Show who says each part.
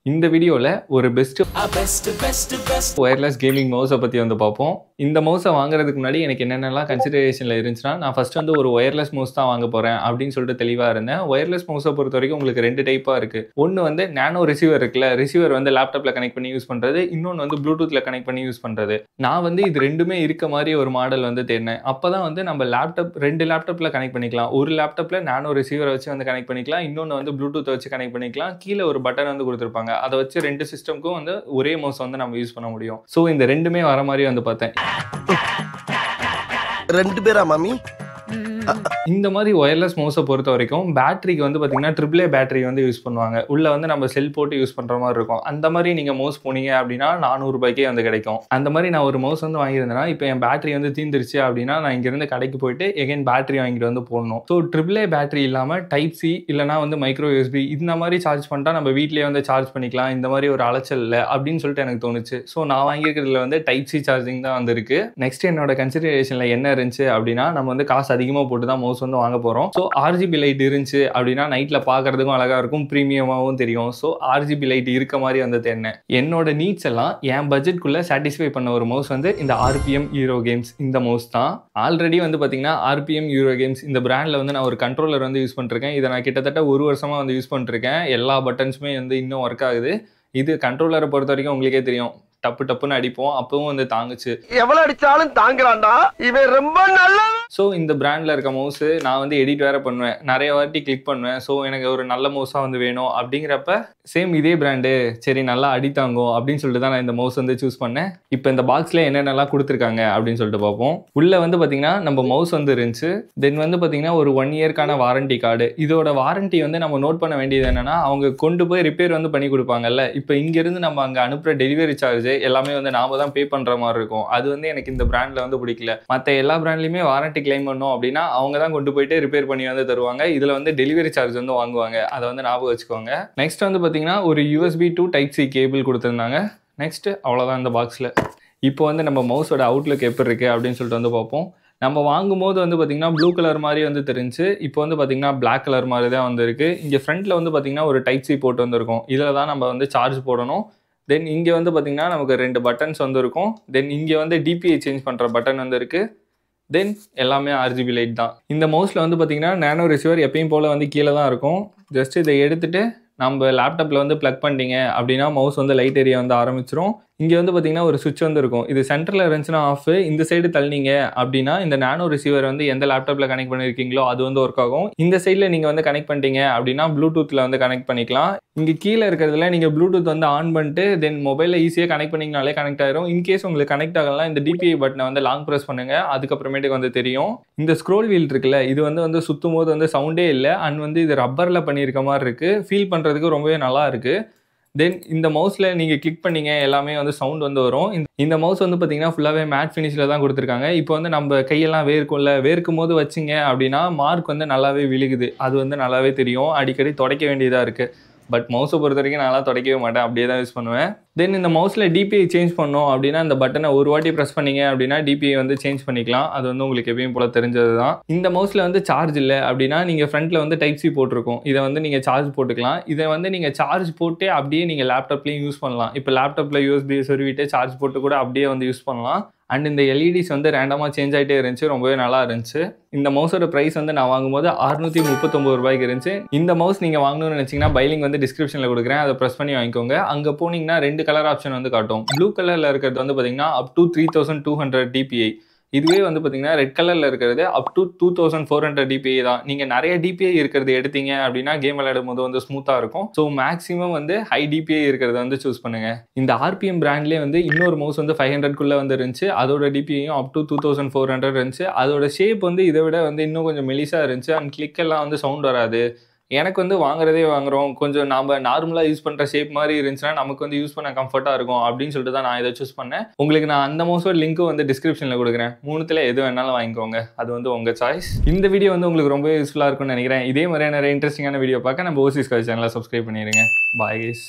Speaker 1: இந்த வீடியோல ஒரு பெஸ்ட் ஒயர்லெஸ் கேமிங் மவுஸை பத்தி வந்து பார்ப்போம். இந்த மவுஸை வாங்குறதுக்கு முன்னாடி எனக்கு என்னென்னலாம் கன்சிடரேஷன்ல இருந்துச்சுன்னா, நான் ஃபர்ஸ்ட் வந்து ஒரு ஒயர்லெஸ் மவுஸ் தான் வாங்க போறேன் அப்படின்னு சொல்லிட்டு தெளிவா இருந்தேன். ஒயர்லெஸ் மவுஸை பொறுத்த வரைக்கும் உங்களுக்கு ரெண்டு டைப்பா இருக்கு. ஒன்னு வந்து நானோ ரிசீவர் இருக்குல்ல, ரிசீவர் வந்து லேப்டாப்ல கனெக்ட் பண்ணி யூஸ் பண்றது, இன்னொன்று வந்து ப்ளூடூத்ல கனெக்ட் பண்ணி யூஸ் பண்றது. நான் வந்து இது ரெண்டுமே இருக்க மாதிரி ஒரு மாடல் வந்து தேடினேன். அப்பதான் வந்து நம்ம ரெண்டு லேப்டாப்ல கனெக்ட் பண்ணிக்கலாம். ஒரு லேப்டாப்ல நானோ ரிசீவர் வச்சு வந்து கனெக்ட் பண்ணிக்கலாம், இன்னொன்று வந்து ப்ளூடூத் வச்சு கனெக்ட் பண்ணிக்கலாம். கீழே ஒரு பட்டன் வந்து கொடுத்துருப்பாங்க, அதை வச்சு ரெண்டு சிஸ்டம்க்கும் வந்து ஒரே மவுஸ் வந்து நம்ம யூஸ் பண்ண முடியும். ஸோ இந்த ரெண்டுமே வர மாதிரி வந்து பார்த்தேன்.
Speaker 2: ரெண்டு பேரா மாமி?
Speaker 1: இந்த மாதிரி ஒயர்லெஸ் மவுஸை பொறுத்த வரைக்கும் பேட்டரிக்கு வந்து பார்த்தீங்கன்னா AAA பேட்டரி வந்து யூஸ் பண்ணுவாங்க. உள்ள வந்து நம்ம செல் போட்டு யூஸ் பண்ணுற மாதிரி இருக்கும். அந்த மாதிரி நீங்கள் மவுஸ் போனீங்க அப்படின்னா 400 ரூபாய்க்கே வந்து கிடைக்கும். அந்த மாதிரி நான் ஒரு மவுஸ் வந்து வாங்கியிருந்தேன்னா, இப்போ என் பேட்டரி வந்து தீர்ந்துருச்சு அப்படின்னா நான் இங்கேருந்து கடைக்கு போயிட்டு எகைன் பேட்டரி வாங்கிட்டு வந்து போடணும். ஸோ AAA பேட்டரி இல்லாமல் டைப் சி இல்லைனா வந்து மைக்ரோ யூஎஸ்பி இந்த மாதிரி சார்ஜ் பண்ணிட்டா நம்ம வீட்லேயே வந்து சார்ஜ் பண்ணிக்கலாம். இந்த மாதிரி ஒரு அலைச்சல் இல்லை அப்படின்னு சொல்லிட்டு எனக்கு தோணுச்சு. ஸோ நான் வாங்கியிருக்கிறதுல வந்து டைப் சி சார்ஜிங் தான் வந்து இருக்கு. நெக்ஸ்ட் என்னோட கன்சிடரேஷனில் என்ன இருந்துச்சு அப்படின்னா, நம்ம வந்து காசு அதிகமாக போட்டு தான் மவுஸ் வந்து வாங்க போறோம். ஸோ ஆர்ஜிபி லைட் இருந்துச்சு அப்படின்னா நைட்ல பார்க்கறதுக்கும் அழகா இருக்கும், ப்ரீமியமாகவும் தெரியும். ஸோ ஆர்ஜிபி லைட் இருக்க மாதிரி வந்து தேடினேன். என்னோட நீட்ஸ் எல்லாம் என் பட்ஜெட்குள்ள சாட்டிஸ்ஃபை பண்ண ஒரு மவுஸ் வந்து இந்த ஆர்பிஎம் யூரோ கேம்ஸ் இந்த மவுஸ் தான். ஆல்ரெடி வந்து பார்த்தீங்கன்னா ஆர்பிஎம் யூரோ கேம்ஸ் இந்த பிராண்ட்ல வந்து நான் ஒரு கண்ட்ரோலர் வந்து யூஸ் பண்ணிருக்கேன். இதை நான் கிட்டத்தட்ட 1 வருஷமா வந்து யூஸ் பண்ணிருக்கேன். எல்லா பட்டன்ஸுமே வந்து இன்னும் ஒர்க் ஆகுது. இது கண்ட்ரோலரை பொறுத்த வரைக்கும் உங்களுக்கே தெரியும், டப்பு டப்புன்னு அடிப்போம், அப்பவும் வந்து தாங்குச்சு.
Speaker 2: எவ்வளவு அடிச்சாலும் தாங்குறான்டா இவன், ரொம்ப நல்ல.
Speaker 1: ஸோ இந்த பிராண்டில் இருக்க மவுஸு நான் வந்து எடிட் வேறு பண்ணுவேன், நிறைய வாட்டி கிளிக் பண்ணுவேன். ஸோ எனக்கு ஒரு நல்ல மவுஸாக வந்து வேணும் அப்படிங்கிறப்ப சேம் இதே பிராண்டு சரி நல்லா அடித்தாங்கும் அப்படின்னு சொல்லிட்டு தான் நான் இந்த மவுஸ் வந்து சூஸ் பண்ணேன். இப்போ இந்த பாக்ஸில் என்னென்னலாம் கொடுத்துருக்காங்க அப்படின்னு சொல்லிட்டு பார்ப்போம். உள்ளே வந்து பார்த்தீங்கன்னா நம்ம மவுஸ் வந்து இருந்துச்சு. தென் வந்து பார்த்தீங்கன்னா ஒரு 1 இயர்க்கான வாரண்டி கார்டு. இதோட வாரண்டி வந்து நம்ம நோட் பண்ண வேண்டியது என்னன்னா, அவங்க கொண்டு போய் ரிப்பேர் வந்து பண்ணி கொடுப்பாங்கல்ல, இப்போ இங்கேருந்து நம்ம அங்கே அனுப்புகிற டெலிவரி சார்ஜ் எல்லாமே வந்து நாம தான் பே பண்ணுற மாதிரி இருக்கும். அது வந்து எனக்கு இந்த பிராண்டில் வந்து பிடிக்கல. மற்ற எல்லா பிராண்ட்லையுமே வாரண்டி கிளைம் பண்ணோம் அப்படின்னா அவங்க தான் கொண்டு போயிட்டு ரிப்பேர் பண்ணி வந்து தருவாங்க. இதில் வந்து டெலிவரி சார்ஜ் வந்து வாங்குவாங்க. அதை வந்து ஞாபகம் வச்சுக்கோங்க. நெக்ஸ்ட் வந்து பார்த்தீங்கன்னா ஒரு USB to Type-C கேபிள் கொடுத்துருந்தாங்க. நெக்ஸ்ட் அவ்வளோதான் இந்த பாக்ஸில். இப்போ வந்து நம்ம மவுஸோட அவுட்லுக் எப்படி இருக்குது அப்படின்னு சொல்லிட்டு வந்து பார்ப்போம். நம்ம வாங்கும்போது வந்து பார்த்தீங்கன்னா ப்ளூ கலர் மாதிரி வந்து தெரிஞ்சு, இப்போ வந்து பார்த்தீங்கன்னா பிளாக் கலர் மாதிரி தான் வந்து இருக்குது. இங்கே ஃப்ரண்ட்டில் வந்து பார்த்தீங்கன்னா ஒரு Type-C போட்டு வந்துருக்கும். இதில் தான் நம்ம வந்து சார்ஜ் போடணும். தென் இங்கே வந்து பார்த்தீங்கன்னா நமக்கு 2 பட்டன்ஸ் வந்து இருக்கும். தென் இங்கே வந்து DPI சேஞ்ச் பண்ணுற பட்டன் வந்து இருக்குது. தென் எல்லாமே ஆர்ஜிபி லைட் தான். இந்த மவுஸில் வந்து பார்த்தீங்கன்னா நானோ ரிசீவர் எப்பயும் போல் வந்து கீழே தான் இருக்கும். ஜஸ்ட் இதை எடுத்துகிட்டு நம்ம லேப்டாப்பில் வந்து ப்ளக் பண்ணிட்டீங்க அப்படின்னா மவுஸ் வந்து லைட் ஏரியா வந்து ஆரம்பிச்சிடும். இங்கே வந்து பார்த்தீங்கன்னா ஒரு சுவிட்ச் வந்து இருக்கும். இது சென்டரில் இருந்துச்சுன்னா ஆஃப், இந்த சைடு தள்ளினீங்க அப்படின்னா இந்த நானோ ரிசீவர் வந்து எந்த லேப்டாப்பில் கனெக்ட் பண்ணியிருக்கீங்களோ அது வந்து ஒர்க் ஆகும். இந்த சைடில் நீங்கள் வந்து கனெக்ட் பண்ணிட்டீங்க அப்படின்னா ப்ளூடூத்தில் வந்து கனெக்ட் பண்ணிக்கலாம். இங்கே கீழே இருக்கிறதுல நீங்கள் ப்ளூடூத் வந்து ஆன் பண்ணிட்டு தென் மொபைலில் ஈஸியாக கனெக்ட் பண்ணிங்கனாலே கனெக்ட் ஆயிரும். இன்கேஸ் உங்களுக்கு கனெக்ட் ஆகலாம், இந்த DPI பட்டனை வந்து லாங் ப்ரெஸ் பண்ணுங்க, அதுக்கப்புறமேட்டுக்கு வந்து தெரியும். இந்த ஸ்க்ரோல் வீல் இருக்குல்ல, இது வந்து சுற்றும் போது வந்து சவுண்டே இல்லை. அண்ட் வந்து இது ரப்பரில் பண்ணியிருக்க மாதிரி இருக்குது. ஃபீல் பண்ணுறதுக்கு ரொம்பவே நல்லா இருக்குது. தென் இந்த மவுஸில் நீங்கள் கிளிக் பண்ணீங்க எல்லாமே வந்து சவுண்ட் வந்து வரும். இந்த மவுஸ் வந்து பார்த்தீங்கன்னா ஃபுல்லாகவே மேட் ஃபினிஷில் தான் கொடுத்துருக்காங்க. இப்போ வந்து நம்ம கையெல்லாம் வேர்க்கும் போது வச்சிங்க அப்படின்னா மார்க் வந்து நல்லாவே விழுகுது. அது வந்து நல்லாவே தெரியும். அடிக்கடி துடைக்க வேண்டியதாக இருக்குது. பட் மவுஸை பொறுத்த வரைக்கும் நான்லாம் துடைக்கவே மாட்டேன், அப்படியே தான் யூஸ் பண்ணுவேன். தென் இந்த மவுஸில் DPI சேஞ்ச் பண்ணோம் அப்படின்னா இந்த பட்டனை ஒரு வாட்டி ப்ரெஸ் பண்ணீங்க அப்படின்னா DPI வந்து சேஞ்ச் பண்ணிக்கலாம். அது வந்து உங்களுக்கு எப்பயும் போல தெரிஞ்சது தான். இந்த மவுஸில் வந்து சார்ஜ் இல்லை அப்படின்னா நீங்கள் ஃப்ரண்ட்டில் வந்து Type-C போட்டிருக்கும். இதை வந்து நீங்கள் சார்ஜ் போட்டுக்கலாம். இதை வந்து நீங்கள் சார்ஜ் போட்டு அப்படியே நீங்கள் லேப்டாப்லேயும் யூஸ் பண்ணலாம். இப்போ லேப்டாப்பில் USB சொருவிட்டு சார்ஜ் போட்டு கூட அப்படியே வந்து யூஸ் பண்ணலாம். அண்ட் இந்த LEDs வந்து ரேண்டமாக சேஞ்ச் ஆகிட்டே இருந்துச்சு, ரொம்பவே நல்லா இருந்துச்சு. இந்த மவுஸோட ப்ரைஸ் வந்து நான் வாங்கும்போது 639 ரூபாய்க்கு இருந்துச்சு. இந்த மவுஸ் நீங்கள் வாங்கணும்னு நினச்சிங்கன்னா பைலிங் வந்து டிஸ்கிரிப்ஷனில் கொடுக்குறேன், அதை ப்ரெஸ் பண்ணி வாங்கிக்கோங்க. அங்கே போனீங்கன்னா 2 கலர் ஆப்ஷன் வந்து காட்டும். ப்ளூ கலரில் இருக்கிறது வந்து பார்த்தீங்கன்னா up to 3200 DPI. இதுவே வந்து பார்த்தீங்கன்னா ரெட் கலரில் இருக்கிறது up to 2400 DPI தான். நீங்கள் நிறைய DPI இருக்கிறது எடுத்தீங்க அப்படின்னா கேம் விளையாடும் போது வந்து ஸ்மூத்தாக இருக்கும். ஸோ மேக்ஸிமம் வந்து ஹை DPI இருக்கிறத வந்து சூஸ் பண்ணுங்க. இந்த RPM பிராண்ட்லேயே வந்து இன்னொரு மவுஸ் வந்து 500க்குள்ளே வந்து இருந்துச்சு. அதோட DPIயும் up to 2400 இருந்துச்சு. அதோட ஷேப் வந்து இதை விட வந்து இன்னும் கொஞ்சம் மெலிசாக இருந்துச்சு. அண்ட் கிளிக் எல்லாம் வந்து சவுண்ட் வராது. எனக்கு வந்து வாங்குறோம் கொஞ்சம் நம்ம நார்மலாக யூஸ் பண்ணுற ஷேப் மாதிரி இருந்துச்சுன்னா நமக்கு வந்து யூஸ் பண்ண கம்ஃபர்ட்டாக இருக்கும் அப்படின்னு சொல்லிட்டு தான் நான் இதை சூஸ் பண்ணேன். உங்களுக்கு நான் அந்த மவுஸோட லிங்க்கும் வந்து டிஸ்கிரிப்ஷனில் கொடுக்குறேன். 3த்துல எது வேணாலும் வாங்கிக்கோங்க, அது வந்து உங்கள் சாய்ஸ். இந்த வீடியோ வந்து உங்களுக்கு ரொம்ப யூஸ்ஃபுல்லாக இருக்கும்னு நினைக்கிறேன். இதே மாதிரி நிறைய இன்ட்ரெஸ்டிங்கான வீடியோ பார்க்க நம்ம ஓசிஸ் சேனலை சப்ஸ்கிரைப் பண்ணிடுங்க. Bye guys.